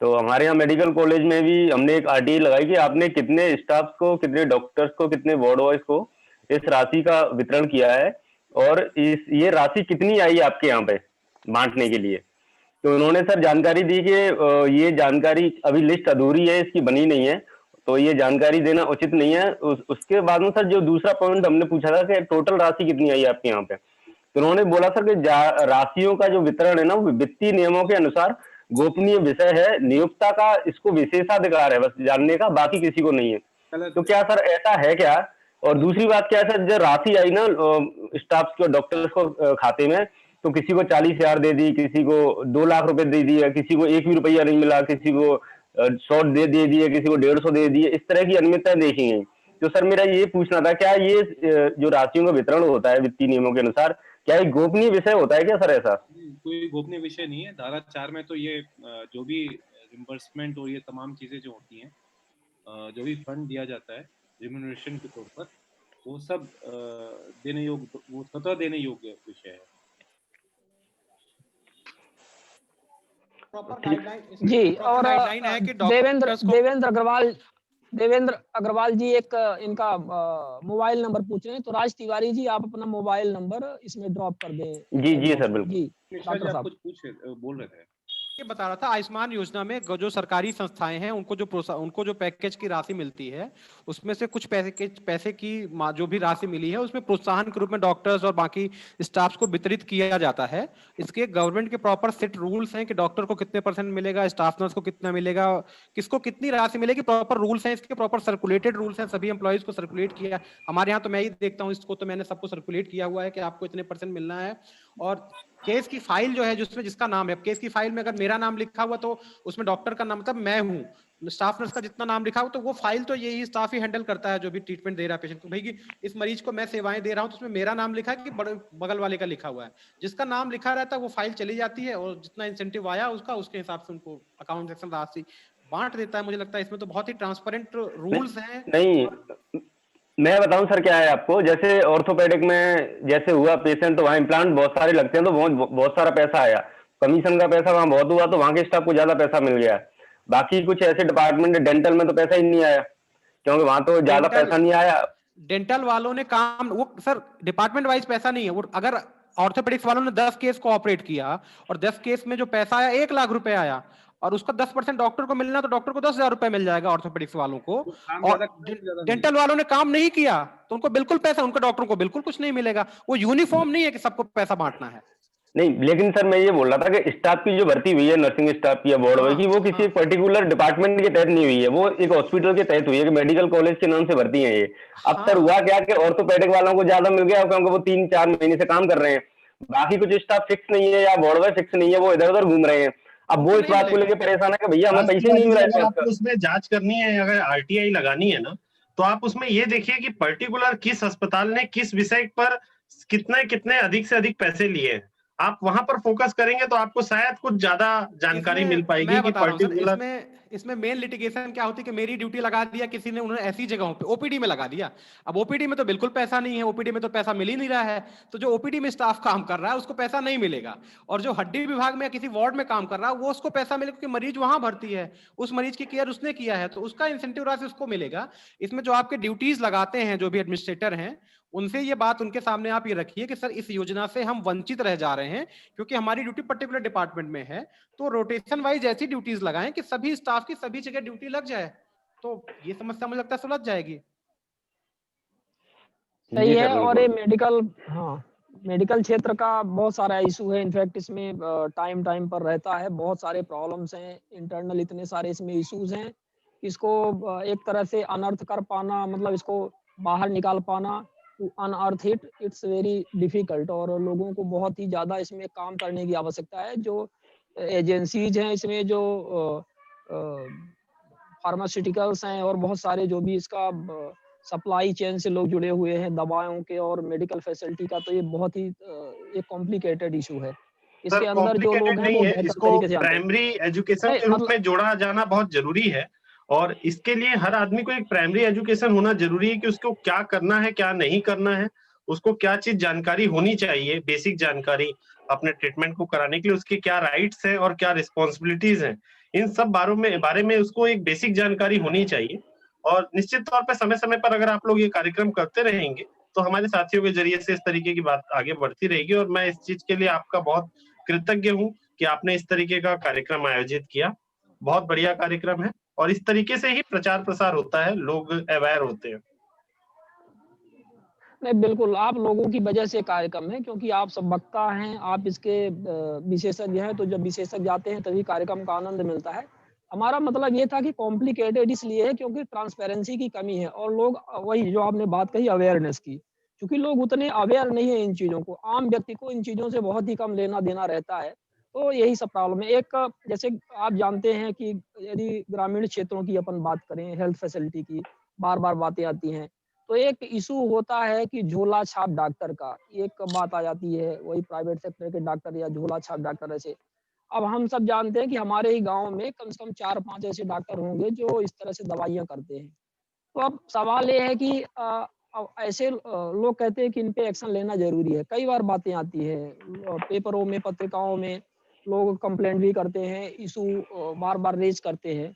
तो हमारे यहाँ मेडिकल कॉलेज में भी हमने एक आरटीआई लगाई कि आपने कितने स्टाफ को, कितने डॉक्टर्स को, कितने वार्ड बॉयज को इस राशि का वितरण किया है और इस ये राशि कितनी आई आपके यहाँ पे बांटने के लिए। तो उन्होंने सर जानकारी दी कि ये जानकारी अभी लिस्ट अधूरी है, इसकी बनी नहीं है, तो ये जानकारी देना उचित नहीं है। उसके बाद में सर जो दूसरा पॉइंट हमने पूछा था कि टोटल राशि कितनी आई आपके यहाँ पे, तो उन्होंने बोला सर कि राशियों का जो वितरण है ना वो वित्तीय नियमों के अनुसार गोपनीय विषय है, नियोक्ता का इसको विशेषाधिकार है बस जानने का, बाकी किसी को नहीं है। तो क्या सर ऐसा है क्या? और दूसरी बात क्या है सर, जो राशि आई ना स्टाफ को, डॉक्टर्स को खाते में, तो किसी को 40,000 दे दी, किसी को 2 लाख रुपए दे दिया, किसी को 1 भी रुपया नहीं मिला, किसी को 100 दे दिए, किसी को 150 दे दिए, इस तरह की अनियमितताएं देखी गई। तो सर मेरा ये पूछना था, क्या ये जो राशियों का वितरण होता है वित्तीय नियमों के अनुसार, क्या एक गोपनीय विषय होता है क्या सर ऐसा? कोई गोपनीय विषय नहीं है। धारा 4 में तो ये जो भी रिम्बर्समेंट और ये तमाम चीजें जो होती हैं, जो भी फंड दिया जाता है रिम्यूनरेशन के तौर पर, वो सब देने योग्य, वो स्वतः देने योग्य विषय है। जी, और देवेंद्र अग्रवाल जी एक इनका मोबाइल नंबर पूछ रहे हैं, तो राज तिवारी जी आप अपना मोबाइल नंबर इसमें ड्रॉप कर दें। जी सर बिल्कुल। जी डॉक्टर साहब कुछ बोल रहे थे। ये बता रहा था, आयुष्मान योजना में जो सरकारी संस्थाएं हैं उनको जो पैकेज की राशि मिलती है, उसमें से कुछ पैसे की जो भी राशि मिली है उसमें प्रोत्साहन के रूप में डॉक्टर्स और बाकी स्टाफ को वितरित किया जाता है। इसके गवर्नमेंट के प्रॉपर सेट रूल्स हैं कि डॉक्टर को कितने % मिलेगा, स्टाफ नर्स को कितना मिलेगा, किसको कितनी राशि मिलेगी, प्रॉपर रूल्स हैं इसके, प्रॉपर सर्कुलेटेड रूल्स हैं, सभी एम्प्लॉइज को सर्कुलेट किया। हमारे यहाँ तो मैं ही देखता हूँ इसको, तो मैंने सबको सर्कुलेट किया हुआ है कि आपको इतने % मिलना है। और केस की फाइल जो है जिसमें जिसका नाम है, केस की फाइल में अगर मेरा नाम लिखा हुआ तो उसमें डॉक्टर का नाम, मतलब मैं हूँ, स्टाफ नर्स का जितना नाम लिखा हुआ तो वो फाइल तो यही स्टाफ ही हैंडल करता है जो भी ट्रीटमेंट दे रहा है पेशेंट को। भाई कि इस मरीज को मैं सेवाएं दे रहा हूँ तो उसमें मेरा नाम लिखा है कि बगल वाले का लिखा हुआ है। जिसका नाम लिखा रहता है वो फाइल चली जाती है और जितना इंसेंटिव आया उसका, उसके हिसाब से उनको अकाउंट सेक्शन राशि बांट देता है। मुझे लगता है इसमें तो बहुत ही ट्रांसपेरेंट रूल्स हैं। नहीं, मैं बताऊं सर क्या है आपको, जैसे ऑर्थोपेडिक में जैसे हुआ पेशेंट, तो वहाँ इम्प्लांट बहुत सारे लगते हैं, तो बहुत सारा पैसा आया, कमीशन का पैसा वहाँ बहुत हुआ, तो वहाँ के स्टाफ को ज्यादा पैसा मिल गया। बाकी कुछ ऐसे डिपार्टमेंट, डेंटल में तो पैसा ही नहीं आया, क्योंकि वहां तो ज्यादा पैसा नहीं आया। डेंटल वालों ने काम, वो सर डिपार्टमेंट वाइज पैसा नहीं है, वो अगर ऑर्थोपेडिक्स वालों ने 10 केस को ऑपरेट किया और 10 केस में जो पैसा आया 1 लाख रुपए आया और उसका 10% डॉक्टर को मिलना, तो डॉक्टर को 10,000 रुपए मिल जाएगा ऑर्थोपेडिक्स वालों को। और डेंटल वालों ने काम नहीं किया तो उनको बिल्कुल पैसा, उनको डॉक्टर को बिल्कुल कुछ नहीं मिलेगा। वो यूनिफॉर्म नहीं है कि सबको पैसा बांटना है। नहीं, लेकिन सर मैं ये बोल रहा था कि स्टाफ की जो भर्ती हुई है, नर्सिंग स्टाफ की या वार्ड बॉय की, वो किसी एक पर्टिकुलर डिपार्टमेंट के तहत नहीं हुई है, वो एक हॉस्पिटल के तहत हुई है कि मेडिकल कॉलेज के नाम से भर्ती है ये। अब सर हुआ क्या कि ऑर्थोपेडिक वालों को ज्यादा मिल गया क्योंकि वो 3-4 महीने से काम कर रहे हैं, बाकी कुछ स्टाफ फिक्स नहीं है या वार्ड बॉय फिक्स नहीं है, वो इधर उधर घूम रहे हैं। अब वो इस बात को लेकर परेशान है कि भैया हमें पैसे नहीं मिल रहे। आपको उसमें जांच करनी है, अगर आरटीआई लगानी है ना, तो आप उसमें ये देखिए कि पर्टिकुलर किस अस्पताल ने किस विषय पर कितने कितने अधिक से अधिक पैसे लिए। आप वहां पर फोकस करेंगे तो आपको शायद कुछ ज्यादा जानकारी मिल पाएगी कि पर्टिकुलर। इसमें मेन लिटिगेशन क्या होती है कि मेरी ड्यूटी लगा दिया किसी ने, उन्होंने ऐसी जगहों पे ओपीडी में लगा दिया। अब ओपीडी में तो बिल्कुल पैसा नहीं है, ओपीडी में तो पैसा मिल ही नहीं रहा है, तो जो ओपीडी में स्टाफ काम कर रहा है उसको पैसा नहीं मिलेगा। और जो हड्डी विभाग में या किसी वार्ड में काम कर रहा है वो उसको पैसा मिलेगा क्योंकि मरीज वहां भर्ती है, उस मरीज की केयर उसने किया है, तो उसका इंसेंटिव राशि उसको मिलेगा। इसमें जो आपके ड्यूटीज लगाते हैं जो भी एडमिनिस्ट्रेटर हैं, उनसे ये बात उनके सामने आप ये रखिए कि सर इस योजना से हम वंचित रह जा रहे हैं क्योंकि हमारी ड्यूटी पर्टिकुलर डिपार्टमेंट में है, तो रोटेशन वाइज ऐसी ड्यूटीज लगाएं कि सभी स्टाफ की सभी जगह ड्यूटी लग जाए, तो ये समस्या मुझे लगता है सुलझ जाएगी। सही है। और ये मेडिकल क्षेत्र का बहुत सारा इशू है, इनफैक्ट इसमें टाइम पर रहता है, बहुत सारे प्रॉब्लम्स हैं इंटरनल, इतने सारे इसमें इश्यूज हैं, इसको एक तरह से अनर्थ कर पाना, मतलब इसको बाहर निकाल पाना, to unearth it, it's very difficult. और लोगों को बहुत ही ज्यादा इसमें काम करने की आवश्यकता है। जो एजेंसीज हैं इसमें, जो फार्मास्यूटिकल्स हैं और बहुत सारे जो भी इसका सप्लाई चेन से लोग जुड़े हुए हैं, दवाओं के और मेडिकल फैसिलिटी का, तो ये बहुत ही एक कॉम्प्लिकेटेड इशू है। इसके अंदर जो लोग हैं वो इसको प्राइमरी एजुकेशन के रूप में जोड़ा जाना बहुत जरूरी है, और इसके लिए हर आदमी को एक प्राइमरी एजुकेशन होना जरूरी है कि उसको क्या करना है क्या नहीं करना है, उसको क्या चीज जानकारी होनी चाहिए, बेसिक जानकारी अपने ट्रीटमेंट को कराने के लिए, उसके क्या राइट्स हैं और क्या रिस्पॉन्सिबिलिटीज हैं। इन सब बारे में उसको एक बेसिक जानकारी होनी चाहिए। और निश्चित तौर पे समय समय पर अगर आप लोग ये कार्यक्रम करते रहेंगे तो हमारे साथियों के जरिए से इस तरीके की बात आगे बढ़ती रहेगी। और मैं इस चीज के लिए आपका बहुत कृतज्ञ हूँ कि आपने इस तरीके का कार्यक्रम आयोजित किया। बहुत बढ़िया कार्यक्रम है और इस तरीके से ही प्रचार प्रसार होता है, लोग अवेयर होते हैं। नहीं, बिल्कुल, आप लोगों की वजह से कार्यक्रम है, क्योंकि आप सब वक्ता हैं, आप इसके विशेषज्ञ हैं, तो जब विशेषज्ञ आते हैं तभी कार्यक्रम का आनंद मिलता है। हमारा मतलब ये था कि कॉम्प्लिकेटेड इसलिए है क्योंकि ट्रांसपेरेंसी की कमी है और लोग वही जो आपने बात कही अवेयरनेस की, क्योंकि लोग उतने अवेयर नहीं है इन चीज़ों को, आम व्यक्ति को इन चीज़ों से बहुत ही कम लेना-देना रहता है, तो यही सब प्रॉब्लम है। एक जैसे आप जानते हैं कि यदि ग्रामीण क्षेत्रों की अपन बात करें, हेल्थ फैसिलिटी की, बार-बार बातें आती हैं, तो एक इश्यू होता है कि झोला छाप डॉक्टर का, एक बात आ जाती है, वही प्राइवेट सेक्टर के डॉक्टर या झोला छाप डॉक्टर ऐसे। अब हम सब जानते हैं कि हमारे ही गाँव में कम से कम 4-5 ऐसे डॉक्टर होंगे जो इस तरह से दवाइयाँ करते हैं। तो अब सवाल ये है कि अब ऐसे लोग कहते हैं कि इन पे एक्शन लेना ज़रूरी है। कई बार बातें आती हैं पेपरों में, पत्रिकाओं में, लोग कंप्लेंट भी करते हैं, इश्यू बार-बार रेज़ करते हैं।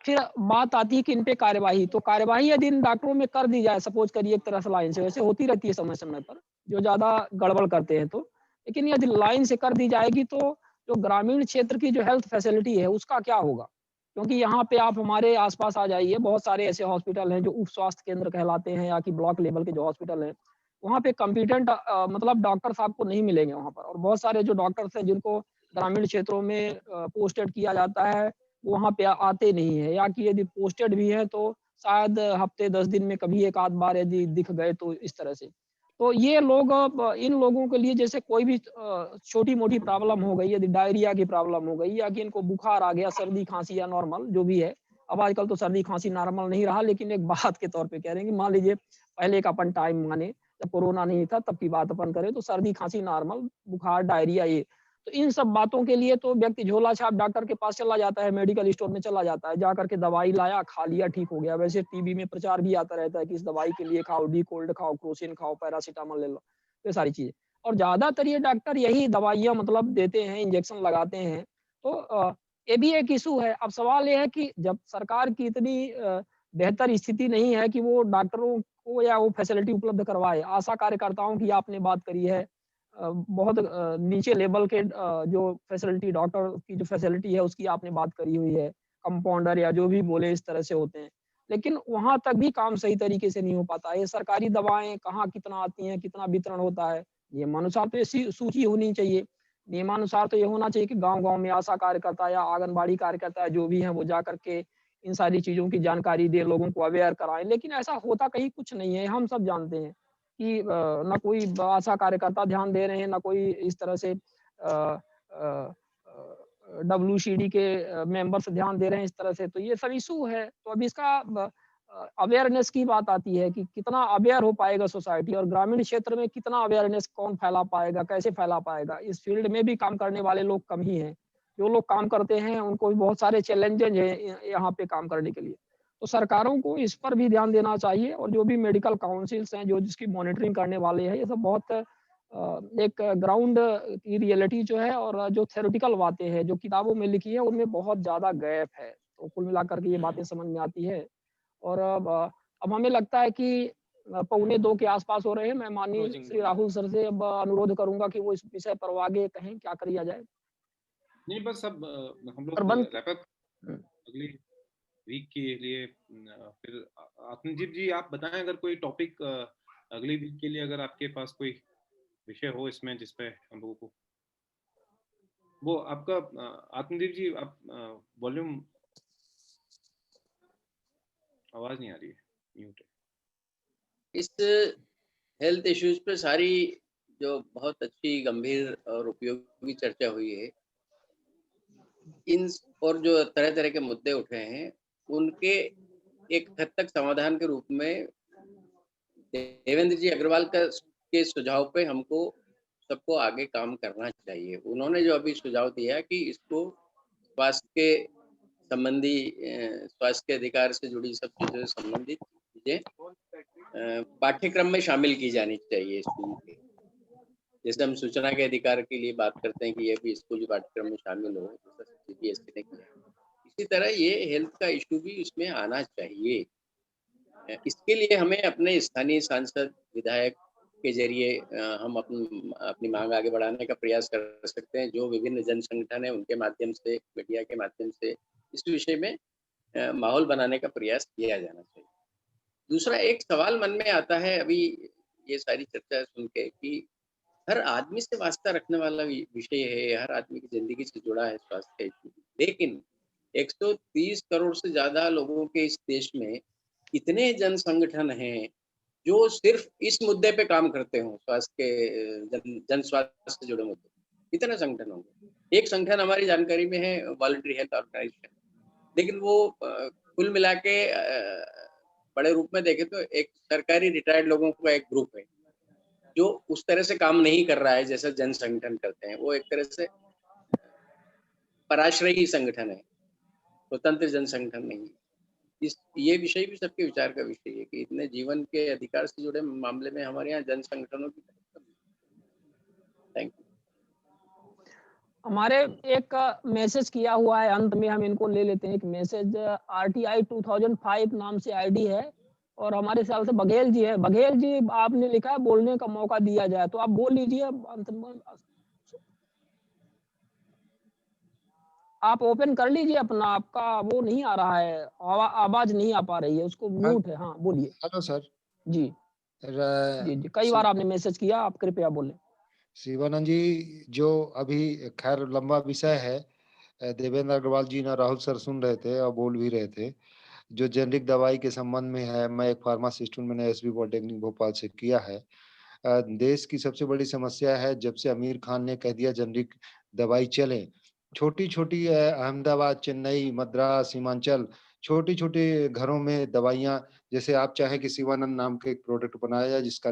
फिर बात आती है कि इन पे कार्यवाही, तो कार्यवाही यदि इन डॉक्टरों में कर दी जाए, सपोज़ करिए एक तरह से लाइन से, वैसे होती रहती है समय-समय पर, जो ज़्यादा गड़बड़ करते हैं तो। लेकिन यदि लाइन से कर दी जाएगी तो जो ग्रामीण क्षेत्र की जो हेल्थ फैसिलिटी है, उसका क्या होगा? क्योंकि यहाँ पे आप हमारे आस-पास आ जाइए, बहुत सारे ऐसे हॉस्पिटल हैं जो उप स्वास्थ्य केंद्र कहलाते हैं या कि ब्लॉक लेवल के जो हॉस्पिटल हैं, वहाँ पे कॉम्पिटेंट मतलब डॉक्टर्स आपको नहीं मिलेंगे वहाँ पर और बहुत सारे जो डॉक्टर्स हैं जिनको ग्रामीण क्षेत्रों में पोस्टेड किया जाता है, वहाँ पे आते नहीं हैं या कि यदि पोस्टेड भी हैं तो शायद हफ्ते 10 दिन में कभी 1 आध बार यदि दिख गए तो इस तरह से। तो ये लोग अब इन लोगों के लिए जैसे कोई भी छोटी-मोटी प्रॉब्लम हो गई, यदि डायरिया की प्रॉब्लम हो गई या कि इनको बुखार आ गया, सर्दी-खाँसी या नॉर्मल जो भी है। अब आजकल तो सर्दी-खाँसी नॉर्मल नहीं रहा, लेकिन एक बात के तौर पे कह रहे हैं कि मान लीजिए पहले का अपन टाइम माने जब कोरोना नहीं था तब की बात अपन करें तो सर्दी-खाँसी नॉर्मल, बुखार, डायरिया ये। तो इन सब बातों के लिए तो व्यक्ति झोला-छाप डॉक्टर के पास चला जाता है, मेडिकल स्टोर में चला जाता है, जा कर के दवाई लाया, खा लिया, ठीक हो गया। वैसे टीवी में प्रचार भी आता रहता है कि इस दवाई के लिए खाओ, डी कोल्ड खाओ, क्रोसिन खाओ, पैरासिटामोल ले लो, ये सारी चीज़ें। और ज़्यादातर ये डॉक्टर यही दवाइयाँ मतलब देते हैं, इंजेक्शन लगाते हैं। तो ये भी एक इश्यू है। अब सवाल ये है कि जब सरकार की इतनी बेहतर स्थिति नहीं है कि वो डॉक्टरों को या वो फैसिलिटी उपलब्ध करवाए। आशा कार्यकर्ताओं की आपने बात करी है। बहुत नीचे लेवल के जो फैसिलिटी डॉक्टर की जो फैसिलिटी है उसकी आपने बात करी हुई है, कंपाउंडर या जो भी बोले इस तरह से होते हैं। लेकिन वहाँ तक भी काम सही तरीके से नहीं हो पाता है। ये सरकारी दवाएँ कहाँ कितना आती हैं, कितना वितरण होता है, नियमानुसार तो ऐसी सूची होनी चाहिए। नियमानुसार तो ये होना चाहिए कि गाँव-गाँव में आशा कार्यकर्ता या आंगनबाड़ी कार्यकर्ता जो भी हैं वो जा कर के इन सारी चीज़ों की जानकारी दें, लोगों को अवेयर कराएँ। लेकिन ऐसा होता कहीं कुछ नहीं है, हम सब जानते हैं। कि ना कोई आशा कार्यकर्ता ध्यान दे रहे हैं, ना कोई इस तरह से डब्ल्यूसीडी के मेंबर्स ध्यान दे रहे हैं इस तरह से, तो ये सब इश्यू है। तो अब इसका अवेयरनेस की बात आती है कि कितना अवेयर हो पाएगा सोसाइटी और ग्रामीण क्षेत्र में कितना अवेयरनेस कौन फैला पाएगा, कैसे फैला पाएगा? इस फील्ड में भी काम करने वाले लोग कम ही हैं। जो लोग काम करते हैं, उनको भी बहुत सारे चैलेंजेज़ हैं यहाँ पे काम करने के लिए। तो सरकारों को इस पर भी ध्यान देना चाहिए और जो भी मेडिकल काउंसिल्स हैं, जो जिसकी मॉनिटरिंग करने वाले हैं, ये सब बहुत एक ग्राउंड की रियलिटी जो है और जो थ्योरेटिकल बातें हैं, जो किताबों में लिखी है, उनमें बहुत ज़्यादा गैप है। तो कुल मिलाकर के ये बातें समझ में आती है और अब हमें लगता है कि पौने 2 के आस-पास हो रहे हैं। मैं माननीय क्लोजिंग श्री राहुल सर से अब अनुरोध करूँगा कि वो इस विषय पर आगे कहें, क्या किया जाए? नहीं, बस अब हम लोग प्रबंध रैप अप हुँ। अगली वीक के लिए फिर आत्मजीत जी आप बताएं अगर कोई टॉपिक अगली वीक के लिए अगर आपके पास कोई विषय हो इसमें जिस पे हम लोगों को वो आपका आत्मदीप जी आप वॉल्यूम आवाज नहीं आ रही है, म्यूट है। इस हेल्थ इश्यूज पे सारी जो बहुत अच्छी गंभीर और उपयोगी चर्चा हुई है इन और जो तरह तरह के मुद्दे उठे हैं उनके एक हद तक समाधान के रूप में देवेंद्र जी अग्रवाल के सुझाव पे हमको सबको आगे काम करना चाहिए। उन्होंने जो अभी सुझाव दिया कि इसको स्वास्थ्य के संबंधी स्वास्थ्य के अधिकार से जुड़ी सब चीजों से संबंधित चीजें पाठ्यक्रम में शामिल की जानी चाहिए स्कूल के। जैसे हम सूचना के अधिकार के लिए बात करते हैं कि यह भी स्कूली पाठ्यक्रम में शामिल हो, जैसा CBSE ने किया। इसी तरह ये हेल्थ का इशू भी इसमें आना चाहिए। इसके लिए हमें अपने स्थानीय सांसद, विधायक के जरिए हम अपनी मांग आगे बढ़ाने का प्रयास कर सकते हैं। जो विभिन्न जन संगठन है उनके माध्यम से, मीडिया के माध्यम से इस विषय में माहौल बनाने का प्रयास किया जाना चाहिए। दूसरा एक सवाल मन में आता है अभी ये सारी चर्चा सुन के कि हर आदमी से वास्ता रखने वाला विषय है, हर आदमी की ज़िंदगी से जुड़ा है स्वास्थ्य का इश्यू। लेकिन 130 करोड़ से ज़्यादा लोगों के इस देश में इतने जन संगठन हैं, जो सिर्फ़ इस मुद्दे पे काम करते हों, स्वास्थ्य के जन स्वास्थ्य से जुड़े मुद्दे। कितने संगठन होंगे? एक संगठन हमारी जानकारी में है वॉलंटरी हेल्थ ऑर्गेनाइजेशन, लेकिन वो कुल मिला के बड़े रूप में देखें तो एक सरकारी रिटायर्ड लोगों का एक ग्रुप है, जो उस तरह से काम नहीं कर रहा है जैसा जन संगठन करते हैं। वो एक तरह से पराश्रयी संगठन है, स्वतंत्र जन संगठन नहीं है। ये विषय भी सबके विचार का विषय है कि इतने जीवन के अधिकार से जुड़े मामले में हमारे यहाँ जन संगठनों की थैंक यू। हमारे एक मैसेज किया हुआ है, अंत में हम इनको ले लेते हैं। एक मैसेज RTI 2005 नाम से आईडी है और हमारे ख्याल से बघेल जी है। बघेल जी, आपने लिखा है बोलने का मौका दिया जाए, तो आप बोल लीजिए। अंत में आप ओपन कर लीजिए अपना, आपका वो नहीं आ रहा है, आवाज नहीं आ पा रही है, उसको म्यूट है। हाँ, बोलिए। Hello sir. जी जी, कई बार आपने मैसेज किया, आप कृपया बोलें। शिवानंद जी, जो अभी खैर लंबा विषय है, देवेंद्र अग्रवाल जी ना राहुल सर सुन रहे थे और बोल भी रहे थे। जो जेनरिक दवाई के संबंध में है, मैं एक फार्मासिस्ट हूँ, मैंने एसबी पॉलिटेक्निक भोपाल से किया है। देश की सबसे बड़ी समस्या है, जब से आमिर खान ने कह दिया जेनरिक दवाई चले, छोटी-छोटी अहमदाबाद, चेन्नई, मद्रास, हिमाचल, छोटी-छोटी घरों में दवाइयाँ, जैसे आप चाहें कि शिवानंद नाम के एक प्रोडक्ट बनाया जाए जिसका रेट